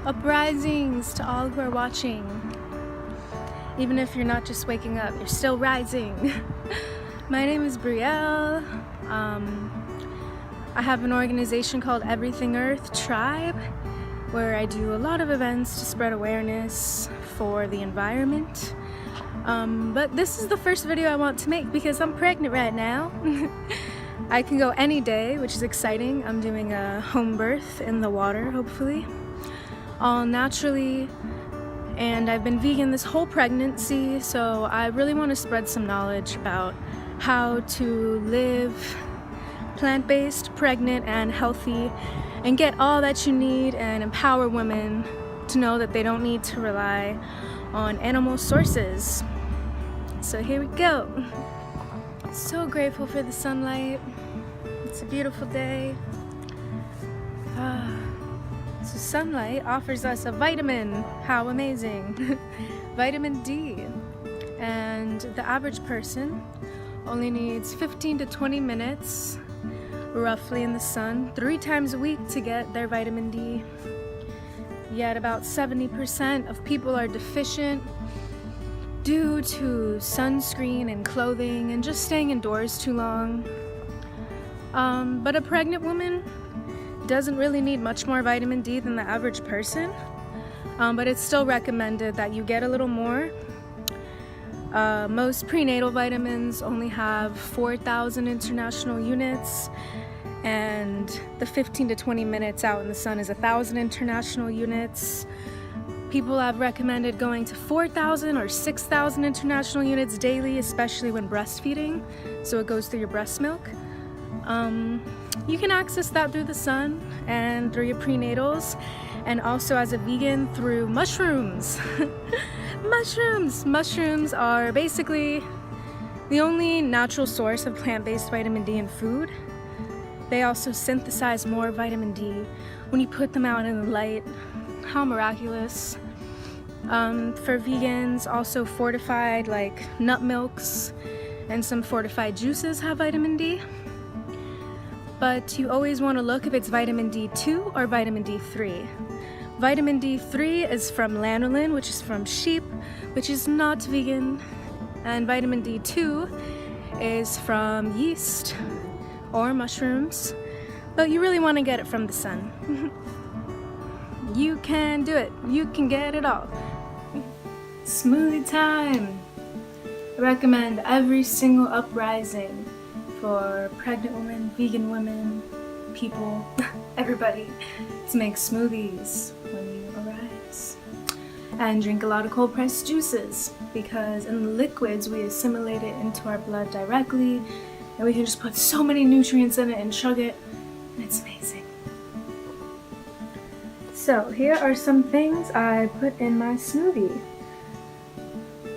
Uprisings to all who are watching. Even if you're not just waking up, you're still rising. My name is Brielle. I have an organization called Everything Earth Tribe, where I do a lot of events to spread awareness for the environment. But this is the first video I want to make because I'm pregnant right now. I can go any day, which is exciting. I'm doing a home birth in the water, hopefully, all naturally. And I've been vegan this whole pregnancy, so I really want to spread some knowledge about how to live plant-based, pregnant, and healthy, and get all that you need and empower women to know that they don't need to rely on animal sources. So here we go. So grateful for the sunlight. It's a beautiful day. So sunlight offers us a vitamin. How amazing. Vitamin D. And the average person only needs 15 to 20 minutes roughly in the sun 3 times a week to get their vitamin D. Yet about 70% of people are deficient due to sunscreen and clothing and just staying indoors too long. But a pregnant woman doesn't really need much more vitamin D than the average person, but it's still recommended that you get a little more. Most prenatal vitamins only have 4,000 international units, and the 15 to 20 minutes out in the sun is 1,000 international units. People have recommended going to 4,000 or 6,000 international units daily, especially when breastfeeding, so it goes through your breast milk. You can access that through the sun and through your prenatals, and also as a vegan through mushrooms. Mushrooms are basically the only natural source of plant-based vitamin D in food. They also synthesize more vitamin D when you put them out in the light. How miraculous. For vegans, also fortified like nut milks and some fortified juices have vitamin D. But you always want to look if it's vitamin D2 or vitamin D3. Vitamin D3 is from Lanolin, which is from sheep, which is not vegan. And vitamin D2 is from yeast or mushrooms, but you really want to get it from the sun. You can do it. You can get it all. Smoothie time. I recommend every single uprising for pregnant women, vegan women, people, everybody, to make smoothies when you arise. And drink a lot of cold pressed juices, because in the liquids we assimilate it into our blood directly, and we can just put so many nutrients in it and chug it, and it's amazing. So here are some things I put in my smoothie.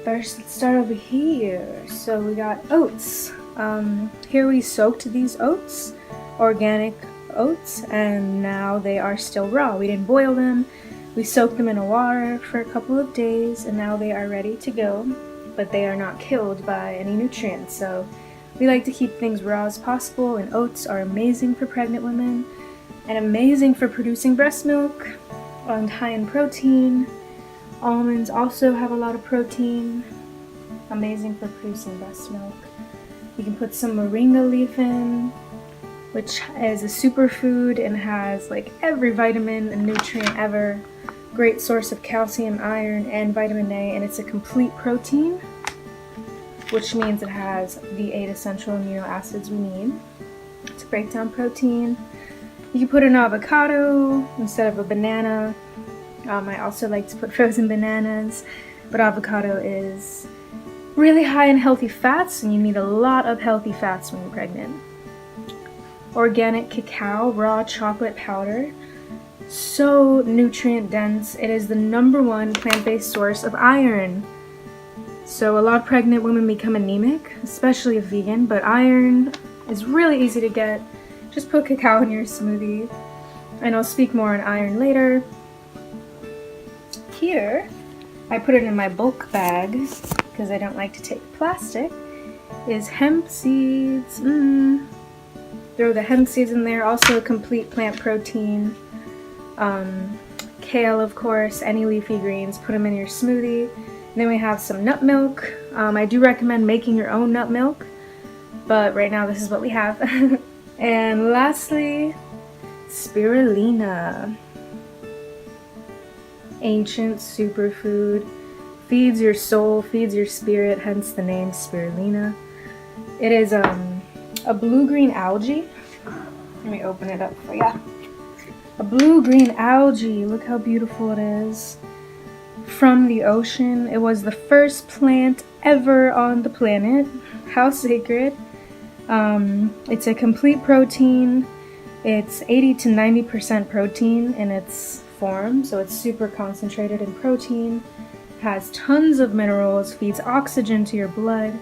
First, let's start over here. So we got oats. Here we soaked these oats, organic oats, and now they are still raw. We didn't boil them. We soaked them in water for a couple of days, and now they are ready to go, but they are not killed by any nutrients. So we like to keep things raw as possible, and oats are amazing for pregnant women and amazing for producing breast milk and high in protein. Almonds also have a lot of protein, amazing for producing breast milk. You can put some moringa leaf in, which is a superfood and has like every vitamin and nutrient ever. Great source of calcium, iron, and vitamin A, and it's a complete protein, which means it has the 8 essential amino acids we need to break down protein. You can put an avocado instead of a banana. I also like to put frozen bananas, but avocado is really high in healthy fats, and you need a lot of healthy fats when you're pregnant. Organic cacao, raw chocolate powder, so nutrient dense. It is the #1 plant-based source of iron. So a lot of pregnant women become anemic, especially if vegan, but iron is really easy to get. Just put cacao in your smoothie, and I'll speak more on iron later. Here, I put it in my bulk bag because I don't like to take plastic, is hemp seeds. Throw the hemp seeds in there, also a complete plant protein. kale, of course, any leafy greens, put them in your smoothie. Then we have some nut milk. I do recommend making your own nut milk, but right now this is what we have. And lastly, spirulina. Ancient superfood. Feeds your soul, feeds your spirit, hence the name spirulina. It is a blue-green algae. Let me open it up for ya. A blue-green algae. Look how beautiful it is. From the ocean. It was the first plant ever on the planet. How sacred. It's a complete protein. It's 80 to 90% protein in its form, so it's super concentrated in protein. Has tons of minerals, feeds oxygen to your blood,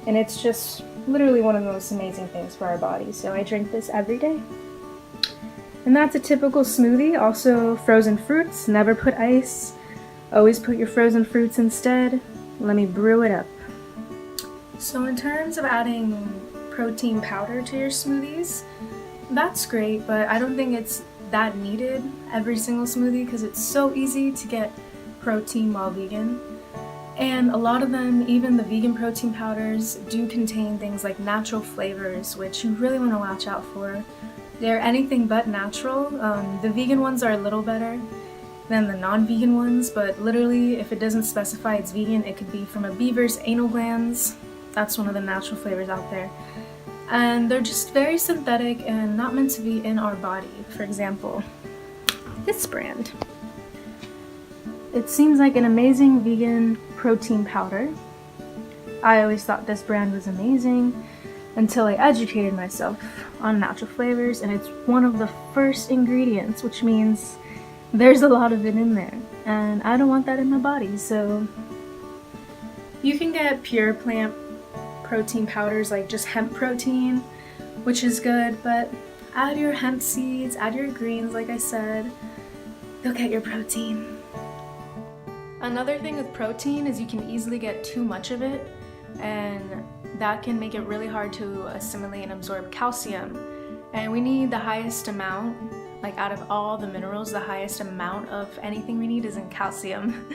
and it's just literally one of the most amazing things for our body. So I drink this every day. And that's a typical smoothie. Also frozen fruits, never put ice. Always put your frozen fruits instead. Let me brew it up. So in terms of adding protein powder to your smoothies, that's great, but I don't think it's that needed every single smoothie because it's so easy to get protein while vegan. And a lot of them, even the vegan protein powders, do contain things like natural flavors, which you really want to watch out for. They're anything but natural. The vegan ones are a little better than the non-vegan ones, but literally if it doesn't specify it's vegan, it could be from a beaver's anal glands. That's one of the natural flavors out there. And they're just very synthetic and not meant to be in our body. For example, this brand. It seems like an amazing vegan protein powder. I always thought this brand was amazing until I educated myself on natural flavors, and it's one of the first ingredients, which means there's a lot of it in there, and I don't want that in my body. So you can get pure plant protein powders like just hemp protein, which is good, but add your hemp seeds, add your greens like I said, you'll get your protein. Another thing with protein is you can easily get too much of it, and that can make it really hard to assimilate and absorb calcium. And we need the highest amount, like out of all the minerals, the highest amount of anything we need is in calcium.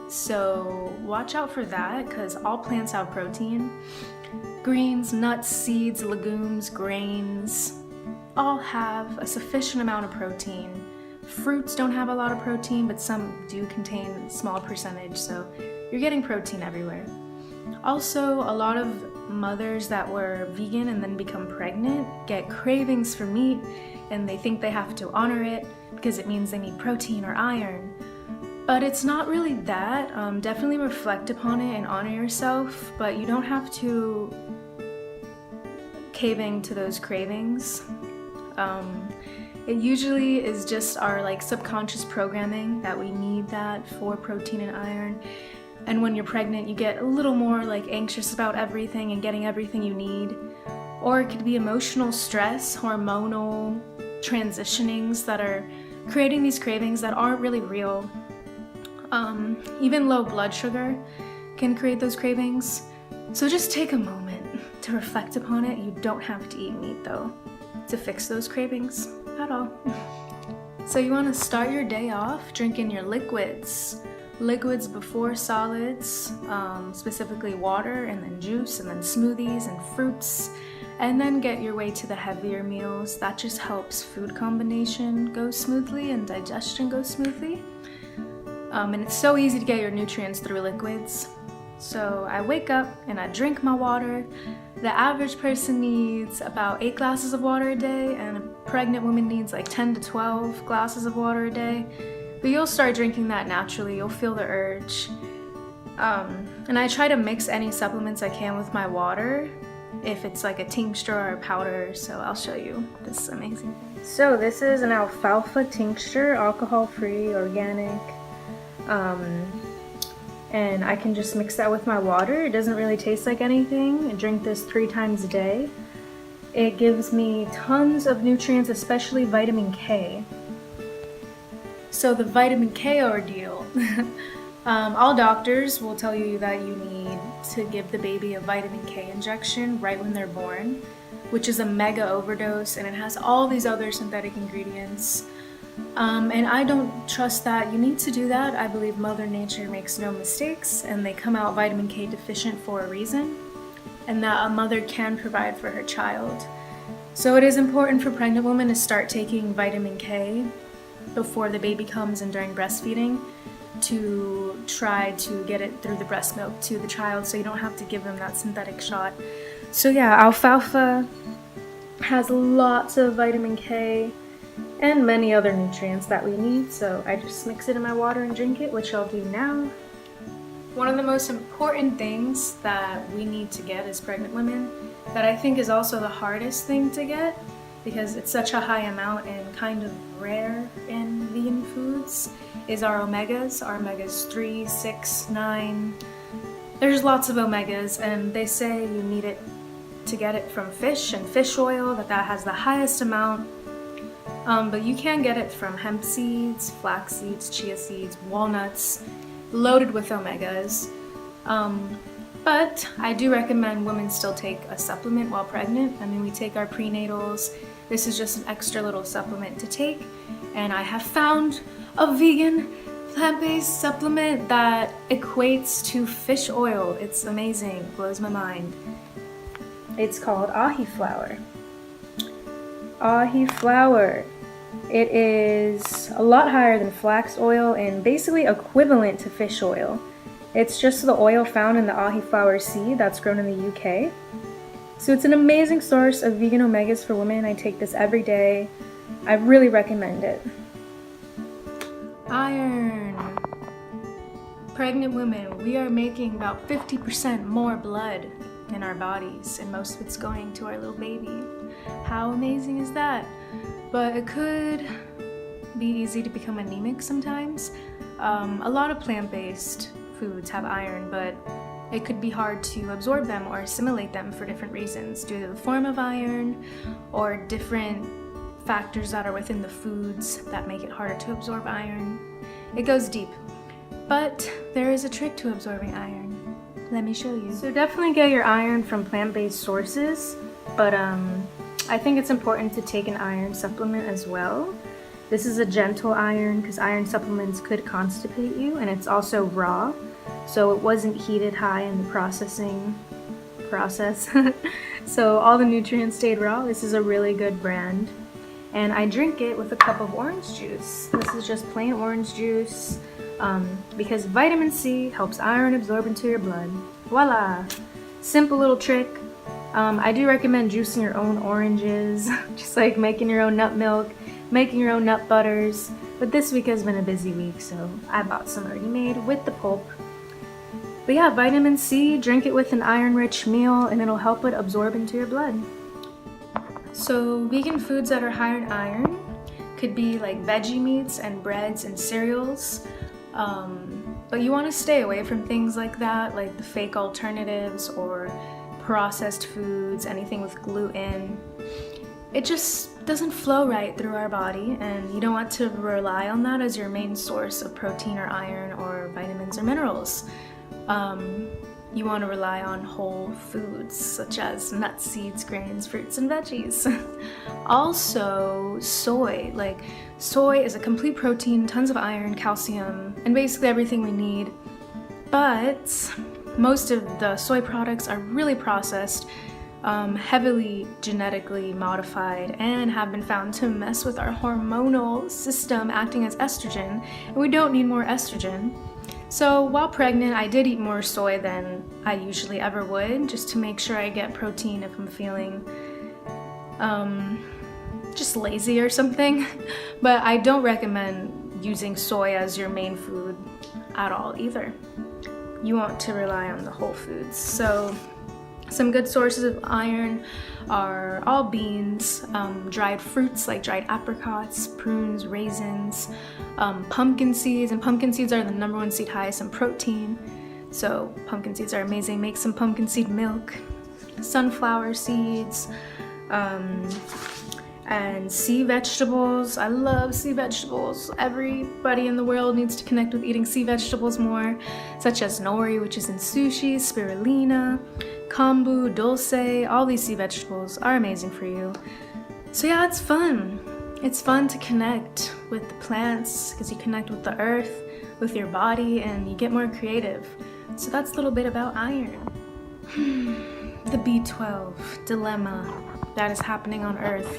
So watch out for that, because all plants have protein. Greens, nuts, seeds, legumes, grains all have a sufficient amount of protein. Fruits don't have a lot of protein, but some do contain a small percentage, so you're getting protein everywhere. Also, a lot of mothers that were vegan and then become pregnant get cravings for meat, and they think they have to honor it because it means they need protein or iron. But it's not really that. Definitely reflect upon it and honor yourself, but you don't have to caving to those cravings. It usually is just our like subconscious programming that we need that for protein and iron. And when you're pregnant, you get a little more like anxious about everything and getting everything you need. Or it could be emotional stress, hormonal transitionings that are creating these cravings that aren't really real. Even low blood sugar can create those cravings. So just take a moment to reflect upon it. You don't have to eat meat though to fix those cravings at all. So you want to start your day off drinking your liquids. Liquids before solids, specifically water and then juice and then smoothies and fruits, and then get your way to the heavier meals. That just helps food combination go smoothly and digestion go smoothly. And it's so easy to get your nutrients through liquids. So I wake up and I drink my water. The average person needs about 8 glasses of water a day, and a pregnant woman needs like 10 to 12 glasses of water a day. But you'll start drinking that naturally, you'll feel the urge. And I try to mix any supplements I can with my water, if it's like a tincture or a powder, so I'll show you. This is amazing. So this is an alfalfa tincture, alcohol-free, organic. And I can just mix that with my water. It doesn't really taste like anything. I drink this 3 times a day. It gives me tons of nutrients, especially vitamin K. So the vitamin K ordeal. All doctors will tell you that you need to give the baby a vitamin K injection right when they're born, which is a mega overdose, and it has all these other synthetic ingredients. And I don't trust that. You need to do that. I believe Mother Nature makes no mistakes, and they come out vitamin K deficient for a reason, and that a mother can provide for her child. So it is important for pregnant women to start taking vitamin K before the baby comes and during breastfeeding, to try to get it through the breast milk to the child, so you don't have to give them that synthetic shot. So yeah, alfalfa has lots of vitamin K and many other nutrients that we need, so I just mix it in my water and drink it, which I'll do now. One of the most important things that we need to get as pregnant women, that I think is also the hardest thing to get because it's such a high amount and kind of rare in vegan foods, is our omegas. Our omegas 3, 6, 9. There's lots of omegas, and they say you need it to get it from fish and fish oil, that has the highest amount. But you can get it from hemp seeds, flax seeds, chia seeds, walnuts, loaded with omegas. But I do recommend women still take a supplement while pregnant. I mean, we take our prenatals. This is just an extra little supplement to take. And I have found a vegan plant-based supplement that equates to fish oil. It's amazing, blows my mind. It's called ahi flour. Ahi flour. It is a lot higher than flax oil and basically equivalent to fish oil. It's just the oil found in the ahi flower seed that's grown in the UK. So it's an amazing source of vegan omegas for women. I take this every day. I really recommend it. Iron. Pregnant women, we are making about 50% more blood in our bodies, and most of it's going to our little baby. How amazing is that? But it could be easy to become anemic sometimes. A lot of plant-based foods have iron, but it could be hard to absorb them or assimilate them for different reasons, due to the form of iron or different factors that are within the foods that make it harder to absorb iron. It goes deep, but there is a trick to absorbing iron. Let me show you. So definitely get your iron from plant-based sources, but I think it's important to take an iron supplement as well. This is a gentle iron because iron supplements could constipate you, and it's also raw, so it wasn't heated high in the processing process. So all the nutrients stayed raw. This is a really good brand. And I drink it with a cup of orange juice. This is just plain orange juice because vitamin C helps iron absorb into your blood. Voila! Simple little trick. I do recommend juicing your own oranges, just like making your own nut milk, making your own nut butters. But this week has been a busy week, so I bought some already made with the pulp. But yeah, vitamin C, drink it with an iron-rich meal and it'll help it absorb into your blood. So vegan foods that are higher in iron could be like veggie meats and breads and cereals. But you want to stay away from things like that, like the fake alternatives or processed foods, anything with gluten. It just doesn't flow right through our body, and you don't want to rely on that as your main source of protein or iron or vitamins or minerals. You want to rely on whole foods such as nuts, seeds, grains, fruits, and veggies. Also, soy. Like, soy is a complete protein, tons of iron, calcium, and basically everything we need. But most of the soy products are really processed, heavily genetically modified, and have been found to mess with our hormonal system, acting as estrogen, and we don't need more estrogen. So while pregnant, I did eat more soy than I usually ever would, just to make sure I get protein if I'm feeling just lazy or something. But I don't recommend using soy as your main food at all either. You want to rely on the whole foods. So some good sources of iron are all beans, dried fruits like dried apricots, prunes, raisins, pumpkin seeds, and pumpkin seeds are the #1 seed highest in protein. So pumpkin seeds are amazing. Make some pumpkin seed milk, sunflower seeds, and sea vegetables. I love sea vegetables. Everybody in the world needs to connect with eating sea vegetables more, such as nori, which is in sushi, spirulina, kombu, dulse. All these sea vegetables are amazing for you. So yeah, it's fun. It's fun to connect with the plants because you connect with the earth, with your body, and you get more creative. So that's a little bit about iron. The B12 dilemma that is happening on Earth.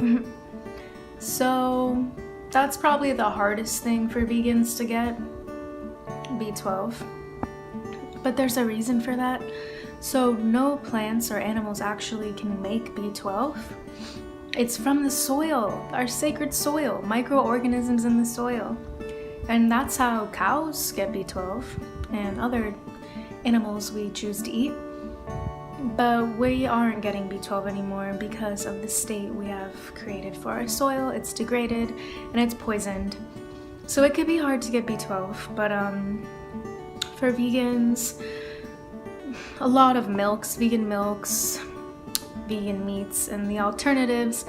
So that's probably the hardest thing for vegans to get, B12. But there's a reason for that. So no plants or animals actually can make B12. It's from the soil, our sacred soil, microorganisms in the soil. And that's how cows get B12 and other animals we choose to eat. But we aren't getting B12 anymore because of the state we have created for our soil. It's degraded and it's poisoned. So it could be hard to get B12, but for vegans, a lot of milks, vegan meats, and the alternatives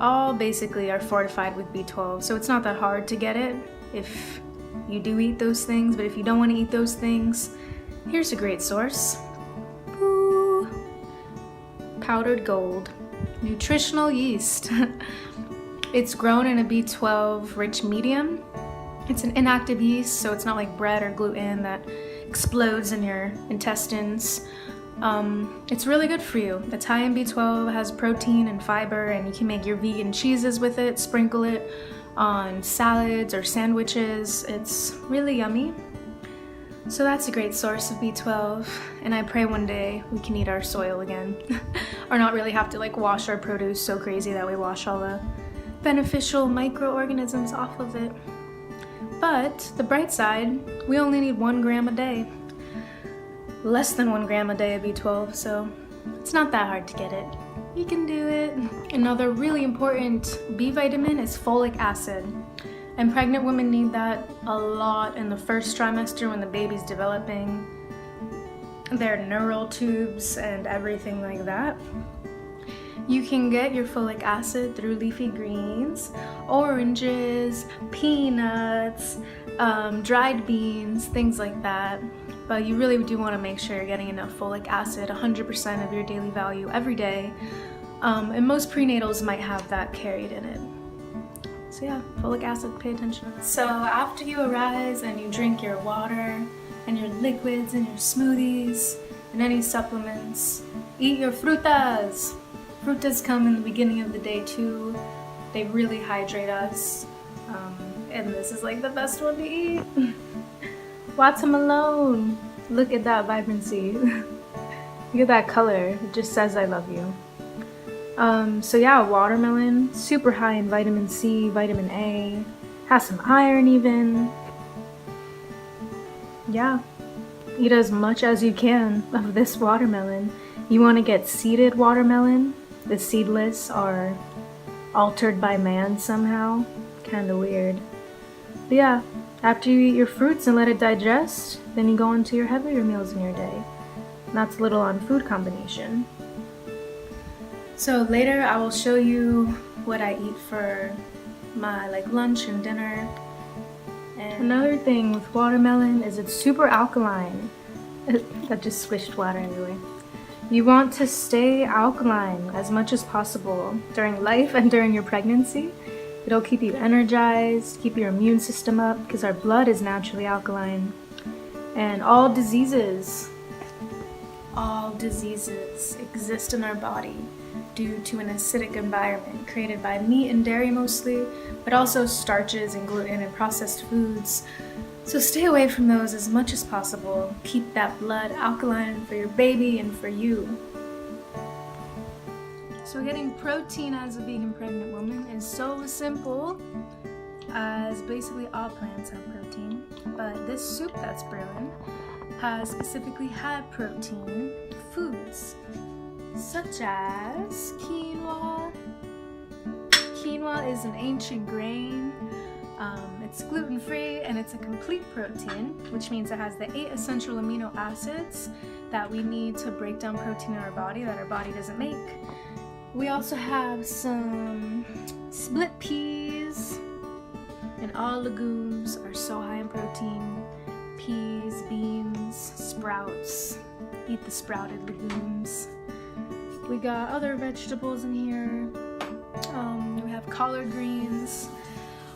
all basically are fortified with B12. So it's not that hard to get it if you do eat those things, but if you don't want to eat those things, here's a great source. Ooh. Powdered gold, nutritional yeast. It's grown in a B12 rich medium. It's an inactive yeast, so it's not like bread or gluten that explodes in your intestines. It's really good for you. It's high in B12, has protein and fiber, and you can make your vegan cheeses with it, sprinkle it on salads or sandwiches. It's really yummy. So that's a great source of B12, and I pray one day we can eat our soil again. Or not really have to like wash our produce so crazy that we wash all the beneficial microorganisms off of it. But the bright side, we only need 1 gram a day. Less than 1 gram a day of B12, so it's not that hard to get it. You can do it. Another really important B vitamin is folic acid. And pregnant women need that a lot in the first trimester when the baby's developing their neural tubes and everything like that. You can get your folic acid through leafy greens, oranges, peanuts, dried beans, things like that. But you really do want to make sure you're getting enough folic acid, 100% of your daily value every day. And most prenatals might have that carried in it. So yeah, folic acid, pay attention. So after you arise and you drink your water and your liquids and your smoothies and any supplements, eat your frutas. Frutas come in the beginning of the day too. They really hydrate us. And this is like the best one to eat. Watermelon. Look at that vibrancy. Look at that color. It just says I love you. So yeah, watermelon, super high in vitamin C, vitamin A, has some iron even. Yeah, eat as much as you can of this watermelon. You want to get seeded watermelon. The seedless are altered by man somehow. Kind of weird. But yeah, after you eat your fruits and let it digest, then you go into your heavier meals in your day. And that's a little on food combination. So later I will show you what I eat for my lunch and dinner. And another thing with watermelon is it's super alkaline. That just squished water anyway. You want to stay alkaline as much as possible during life and during your pregnancy. It'll keep you energized, keep your immune system up, because our blood is naturally alkaline. And all diseases exist in our body due to an acidic environment created by meat and dairy mostly, but also starches and gluten and processed foods. So stay away from those as much as possible. Keep that blood alkaline for your baby and for you. So getting protein as a vegan pregnant woman is so simple, as basically all plants have protein, but this soup that's brewing has specifically high protein foods such as quinoa. Quinoa is an ancient grain. It's gluten-free and it's a complete protein, which means it has the 8 essential amino acids that we need to break down protein in our body that our body doesn't make. We also have some split peas, and all legumes are so high in protein. Peas, beans, sprouts. Eat the sprouted legumes. We got other vegetables in here. We have collard greens.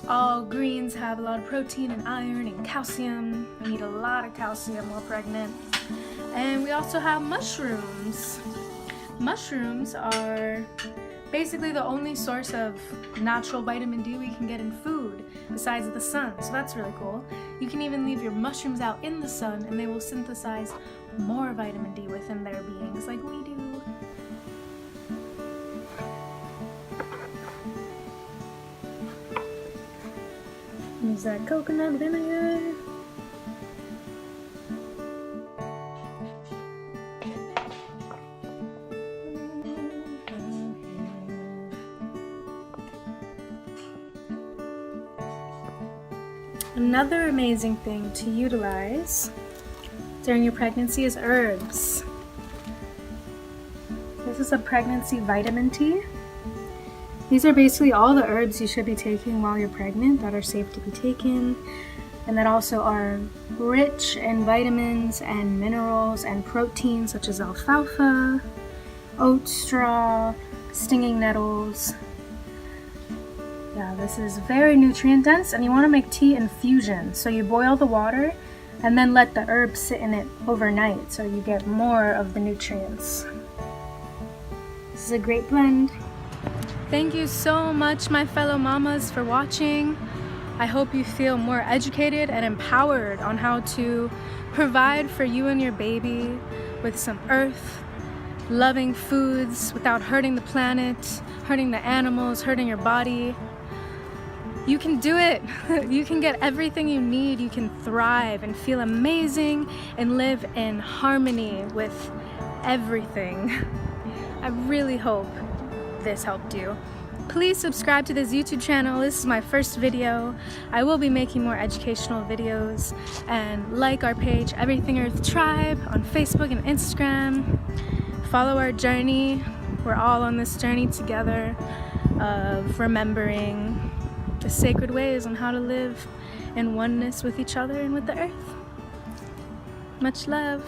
All greens have a lot of protein and iron and calcium. We need a lot of calcium while pregnant. And we also have mushrooms. Mushrooms are basically the only source of natural vitamin D we can get in food besides the sun, so that's really cool. You can even leave your mushrooms out in the sun and they will synthesize more vitamin D within their beings like we do. Use that coconut vinegar. Another amazing thing to utilize during your pregnancy is herbs. This is a pregnancy vitamin tea. These are basically all the herbs you should be taking while you're pregnant that are safe to be taken, and that also are rich in vitamins and minerals and proteins such as alfalfa, oat straw, stinging nettles. Yeah, this is very nutrient dense, and you want to make tea infusion. So you boil the water and then let the herbs sit in it overnight so you get more of the nutrients. This is a great blend. Thank you so much, my fellow mamas, for watching. I hope you feel more educated and empowered on how to provide for you and your baby with some earth-loving foods without hurting the planet, hurting the animals, hurting your body. You can do it. You can get everything you need. You can thrive and feel amazing and live in harmony with everything. I really hope this helped you. Please subscribe to this YouTube channel. This is my first video. I will be making more educational videos, and like our page, Everything Earth Tribe, on Facebook and Instagram. Follow our journey. We're all on this journey together of remembering the sacred ways on how to live in oneness with each other and with the earth. Much love.